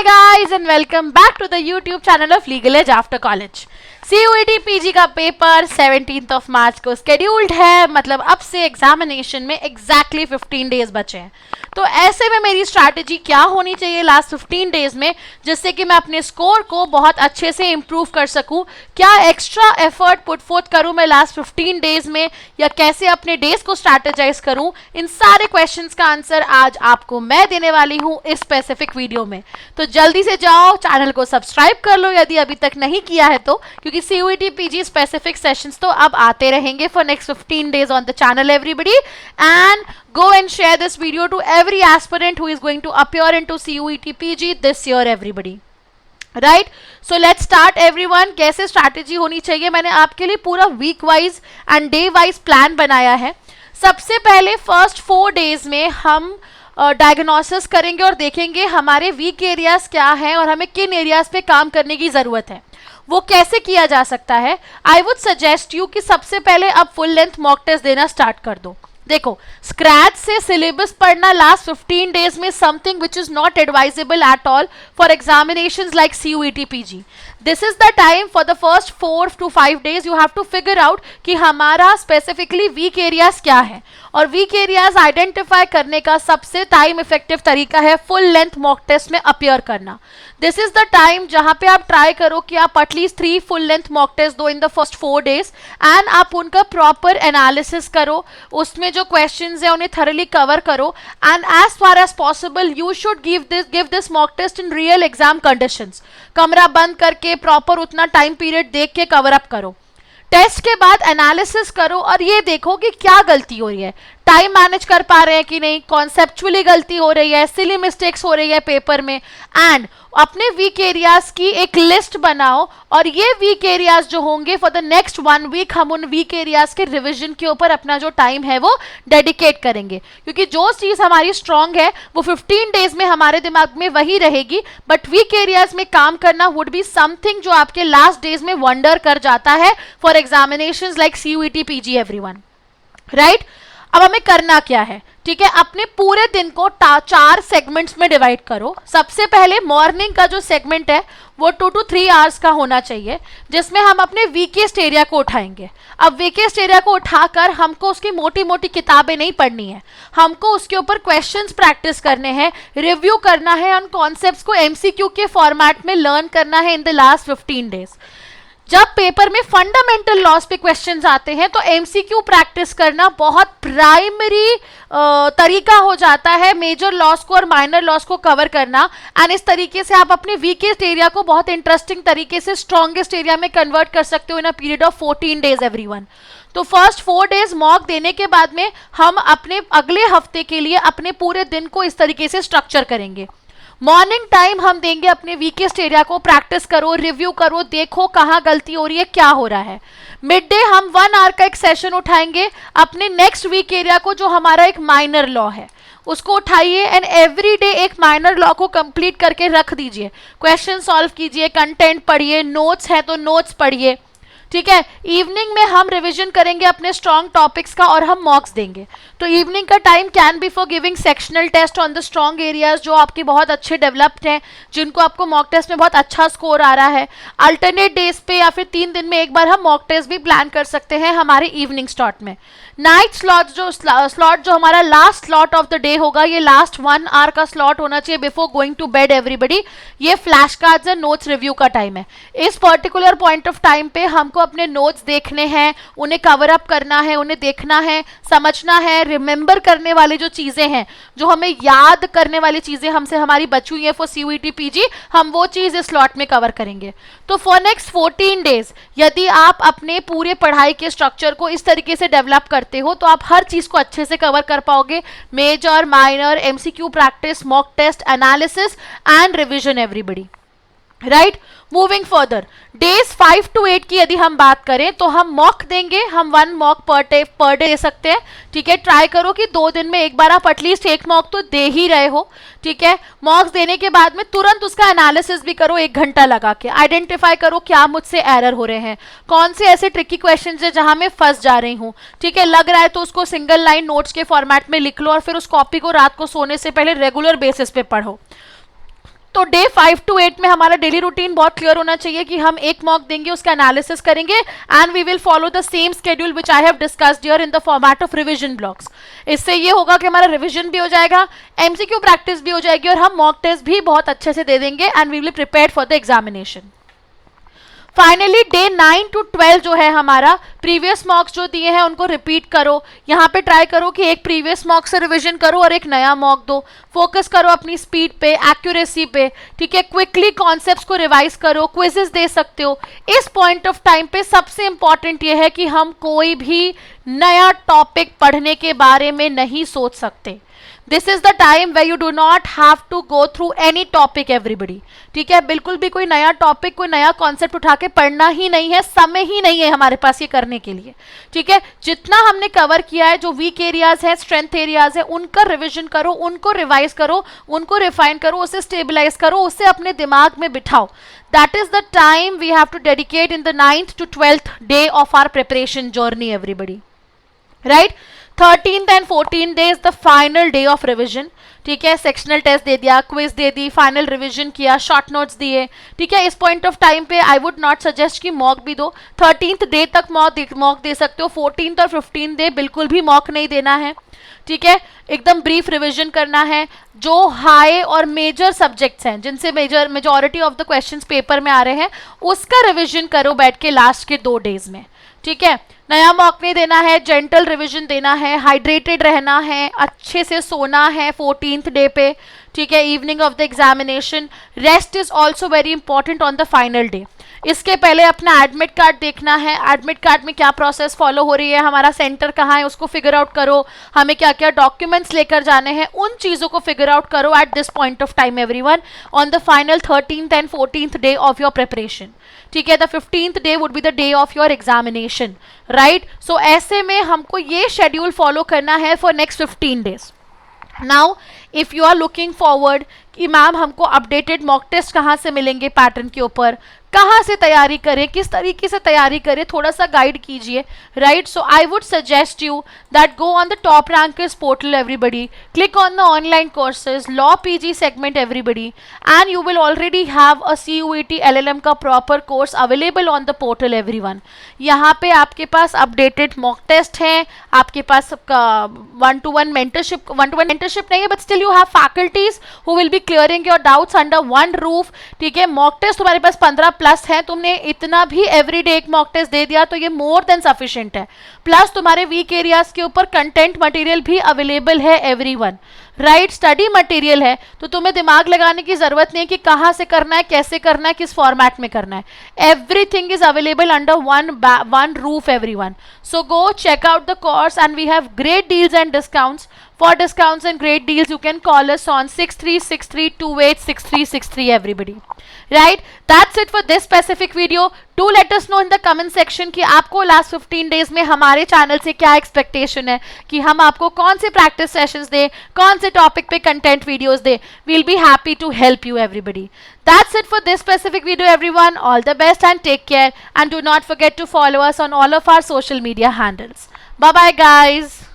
guys and welcome back to the YouTube channel of Legal Edge After College. CUET PG का paper 17th of March को scheduled है, मतलब अब से examination में एग्जैक्टली 15 डेज बचे हैं। तो ऐसे में मेरी स्ट्रैटेजी क्या होनी चाहिए लास्ट 15 डेज में, जिससे कि मैं अपने स्कोर को बहुत अच्छे से इम्प्रूव कर सकूं। क्या एक्स्ट्रा एफर्ट पुट फोर्थ करूं मैं लास्ट 15 डेज में, या कैसे अपने डेज को स्ट्रैटेजाइज करूं, इन सारे क्वेश्चंस का आंसर आज आपको मैं देने वाली हूं इस स्पेसिफिक वीडियो में। तो जल्दी से जाओ, चैनल को सब्सक्राइब कर लो यदि अभी तक नहीं किया है तो, क्योंकि CUET PG स्पेसिफिक सेशंस तो अब आते रहेंगे for next 15 days on the channel everybody, and go and share this video to every aspirant who is going to appear into CUET PG this year everybody. Right, so let's start everyone. कैसे strategy होनी चाहिए, मैंने आपके लिए पूरा week wise and day wise plan बनाया है। सबसे पहले फर्स्ट 4 days में हम डायग्नोसिस करेंगे और देखेंगे हमारे वीक एरियाज क्या हैं और हमें किन एरियाज पे काम करने की ज़रूरत है। वो कैसे किया जा सकता है, आई वुड सजेस्ट यू कि सबसे पहले अब फुल लेंथ मॉक टेस्ट देना स्टार्ट कर दो। देखो, स्क्रैच से सिलेबस पढ़ना लास्ट 15 डेज में something which is not advisable at all for examinations like CUET PG। This is the time for the first 4 to 5 days you have to figure out कि हमारा specifically weak areas क्या है, और weak areas identify करने का सबसे time effective तरीका है फुल लेंथ मॉक टेस्ट में अपियर करना। दिस इज द टाइम जहां पे आप ट्राई करो कि आप at least 3 full length mock test दो in the first 4 days, and आप उनका प्रॉपर एनालिसिस करो, उसमें जो क्वेश्चंस है उन्हें थरली कवर करो, and as far as possible you should give this mock test in real exam conditions. कमरा बंद करके प्रॉपर उतना टाइम पीरियड देख के कवर अप करो। टेस्ट के बाद एनालिसिस करो और ये देखो कि क्या गलती हो रही है, टाइम मैनेज कर पा रहे हैं कि नहीं, कॉन्सेप्चुअली गलती हो रही है, सिली मिस्टेक्स हो रही है पेपर में, एंड अपने वीक एरियाज की एक लिस्ट बनाओ। और ये वीक एरियाज जो होंगे फॉर द नेक्स्ट 1 week हम उन वीक एरियाज के रिवीजन के ऊपर अपना जो टाइम है वो डेडिकेट करेंगे, क्योंकि जो चीज़ हमारी स्ट्रांग है वो 15 डेज में हमारे दिमाग में वही रहेगी, बट वीक एरियाज में काम करना वुड बी समथिंग जो आपके लास्ट डेज में वंडर कर जाता है for examinations like CUET PG everyone. Right, अब हमें करना क्या है, ठीक है, अपने पूरे दिन को 4 सेगमेंट्स में डिवाइड करो। सबसे पहले मॉर्निंग का जो सेगमेंट है वो 2 to 3 hours का होना चाहिए, जिसमें हम अपने वीकेस्ट एरिया को उठाएंगे। अब वीकेस्ट एरिया को उठाकर हमको उसकी मोटी मोटी किताबें नहीं पढ़नी है, हमको उसके ऊपर क्वेश्चंस प्रैक्टिस करने हैं, रिव्यू करना है, उन कॉन्सेप्ट्स को MCQ के फॉर्मेट में लर्न करना है इन द लास्ट 15 days। जब पेपर में फंडामेंटल लॉस पे क्वेश्चंस आते हैं तो MCQ प्रैक्टिस करना बहुत प्राइमरी तरीका हो जाता है मेजर लॉस को और माइनर लॉस को कवर करना, एंड इस तरीके से आप अपने वीकेस्ट एरिया को बहुत इंटरेस्टिंग तरीके से स्ट्रॉन्गेस्ट एरिया में कन्वर्ट कर सकते हो in a period of 14 days everyone. तो फर्स्ट 4 days मॉक देने के बाद में हम अपने अगले हफ्ते के लिए अपने पूरे दिन को इस तरीके से स्ट्रक्चर करेंगे। मॉर्निंग टाइम हम देंगे अपने वीकेस्ट एरिया को, प्रैक्टिस करो, रिव्यू करो, देखो कहाँ गलती हो रही है, क्या हो रहा है। मिड डे हम 1 hour का एक सेशन उठाएंगे अपने नेक्स्ट वीक एरिया को, जो हमारा एक माइनर लॉ है उसको उठाइए, एंड एवरी डे एक माइनर लॉ को कंप्लीट करके रख दीजिए। क्वेश्चन सॉल्व कीजिए, कंटेंट पढ़िए, नोट्स है तो नोट्स पढ़िए, ठीक है। इवनिंग में हम रिवीजन करेंगे अपने स्ट्रॉन्ग टॉपिक्स का और हम मॉक्स देंगे। तो इवनिंग का time can be for giving sectional test on the strong areas जो आपके बहुत अच्छे डेवलप्ड हैं, जिनको आपको मॉक टेस्ट में बहुत अच्छा स्कोर आ रहा है। अल्टरनेट डेज पे या फिर 3 दिन में एक बार हम मॉक टेस्ट भी प्लान कर सकते हैं हमारे इवनिंग स्लॉट में। नाइट स्लॉट जो हमारा last slot of the day होगा, ये लास्ट 1 hour का स्लॉट होना चाहिए before going to bed everybody. ये flash cards and notes review का टाइम है। इस पर्टिकुलर पॉइंट ऑफ टाइम पे हमको अपने नोट्स देखने हैं, उन्हें कवर अप करना है, उन्हें देखना है, समझना है, रिमेंबर करने वाली जो चीज़ें हैं, जो हमें याद करने वाली चीज़ें हमसे हमारी बची हुई है फॉर CUET PG, हम वो चीज़ इस स्लॉट में कवर करेंगे। तो फॉर नेक्स्ट 14 days यदि आप अपने पूरे पढ़ाई के स्ट्रक्चर को इस तरीके से डेवलप करते हो तो आप हर चीज़ को अच्छे से कवर कर पाओगे। Major, minor, MCQ practice, mock test, analysis and revision everybody. Right, moving further, days 5 to 8 की यदि हम बात करें तो हम मॉक देंगे, हम 1 मॉक पर डे दे सकते हैं, ठीक है। ट्राई करो कि 2 दिन में एक बार आप एटलीस्ट 1 मॉक तो दे ही रहे हो, ठीक है। मॉक्स देने के बाद में तुरंत उसका एनालिसिस भी करो, 1 घंटा लगा के आइडेंटिफाई करो क्या मुझसे एरर हो रहे हैं, कौन से ऐसे ट्रिकी क्वेश्चंस है जहां मैं फंस जा रही हूँ, ठीक है। लग रहा है तो उसको सिंगल लाइन नोट्स के फॉर्मेट में लिख लो और फिर उस कॉपी को रात को सोने से पहले रेगुलर बेसिस पे पढ़ो। तो डे 5 to 8 में हमारा डेली रूटीन बहुत क्लियर होना चाहिए कि हम एक मॉक देंगे, उसका एनालिसिस करेंगे and we will follow the same schedule which I have discussed here in the format of revision blocks. इससे ये होगा कि हमारा रिवीजन भी हो जाएगा, एमसीक्यू प्रैक्टिस भी हो जाएगी और हम मॉक टेस्ट भी बहुत अच्छे से दे देंगे and we will prepare for the examination. Finally day 9 to 12 जो है हमारा, प्रीवियस मॉक्स जो दिए हैं उनको रिपीट करो। यहाँ पे ट्राई करो कि एक प्रीवियस मॉक से रिवीजन करो और एक नया मॉक दो। फोकस करो अपनी स्पीड पे, एक्यूरेसी पे, ठीक है। क्विकली कॉन्सेप्ट्स को रिवाइज करो, क्विजेस दे सकते हो। इस पॉइंट ऑफ टाइम पे सबसे इंपॉर्टेंट ये है कि हम कोई भी नया टॉपिक पढ़ने के बारे में नहीं सोच सकते। This is the time way you do not have to go through any topic everybody, ठीक है। बिल्कुल भी कोई नया टॉपिक, कोई नया कॉन्सेप्ट उठा के पढ़ना ही नहीं है, समय ही नहीं है हमारे पास ये करने के लिए, ठीक है। जितना हमने कवर किया है, जो वीक एरियाज है, स्ट्रेंथ एरियाज है, उनका रिविजन करो, उनको रिवाइज करो, उनको रिफाइन करो, उसे स्टेबलाइज करो, उसे अपने दिमाग में बिठाओ। That is the time we have to dedicate in the 9th to 12th day of our preparation journey everybody, right. 13th and 14th day is the final day of revision, ठीक है। Sectional test दे दिया, quiz दे दी, final revision किया, short notes दिए, ठीक है। इस पॉइंट ऑफ टाइम पे आई वुड नॉट सजेस्ट कि मॉक भी दो। 13th डे तक मॉक दे सकते हो, 14th और 15th डे बिल्कुल भी मॉक नहीं देना है, ठीक है। एकदम ब्रीफ रिविजन करना है। जो हाई और मेजर सब्जेक्ट्स हैं, जिनसे majority of the questions paper में आ रहे हैं, उसका रिविजन करो बैठ के लास्ट के 2 डेज में, ठीक है। नया मॉक नहीं देना है, जेंटल रिवीजन देना है, हाइड्रेटेड रहना है, अच्छे से सोना है 14th डे पे, ठीक है, evening of the examination. Rest is also very important on the final day. इसके पहले अपना एडमिट कार्ड देखना है, एडमिट कार्ड में क्या प्रोसेस फॉलो हो रही है, हमारा सेंटर कहाँ है उसको फिगर आउट करो, हमें क्या क्या डॉक्यूमेंट्स लेकर जाने हैं, उन चीज़ों को फिगर आउट करो at this point of time everyone on the final 13th and 14th day of your preparation, ठीक है। The 15th day would be the day of your examination, right. So ऐसे में हमको ये शेड्यूल फॉलो करना है for next 15 days. Now if you are looking forward कि ma'am हमको अपडेटेड मॉक टेस्ट कहाँ से मिलेंगे, पैटर्न के ऊपर कहाँ से तैयारी करें, किस तरीके से तैयारी करें, थोड़ा सा गाइड कीजिए, right. So I would suggest you that go on the top rankers portal everybody, click on the online courses, law PG segment everybody, and you will already have a CUET LLM का proper course available on the portal everyone. यहाँ पे आपके पास updated mock test हैं, आपके पास 1-to-1 mentorship नहीं है, but still you have faculties who will be clearing your doubts under one roof, ठीक है। मॉक टेस्ट तुम्हारे पास 15 प्लस है, तुमने इतना भी एवरीडे एक मॉक टेस्ट दे दिया तो ये मोर देन सफिशिएंट है। प्लस तुम्हारे वीक एरियाज के ऊपर कंटेंट मटेरियल भी अवेलेबल है एवरीवन, राइट। स्टडी मटेरियल है तो तुम्हें दिमाग लगाने की जरूरत नहीं है कि कहाँ से करना है, कैसे करना है, किस फॉर्मेट में करना है। Everything is available under one roof everyone. So go check out the course and we have great deals and discounts. For discounts and great deals, you can call us on 6363286363 everybody. Right? That's it for this specific video. Do let us know in the comment section कि आपको last 15 days में हमारे channel से क्या expectation है, कि हम आपको कौन से practice sessions दें, कौन से topic पे content videos दें. We'll be happy to help you everybody. That's it for this specific video everyone. All the best and take care, and do not forget to follow us on all of our social media handles. Bye bye guys.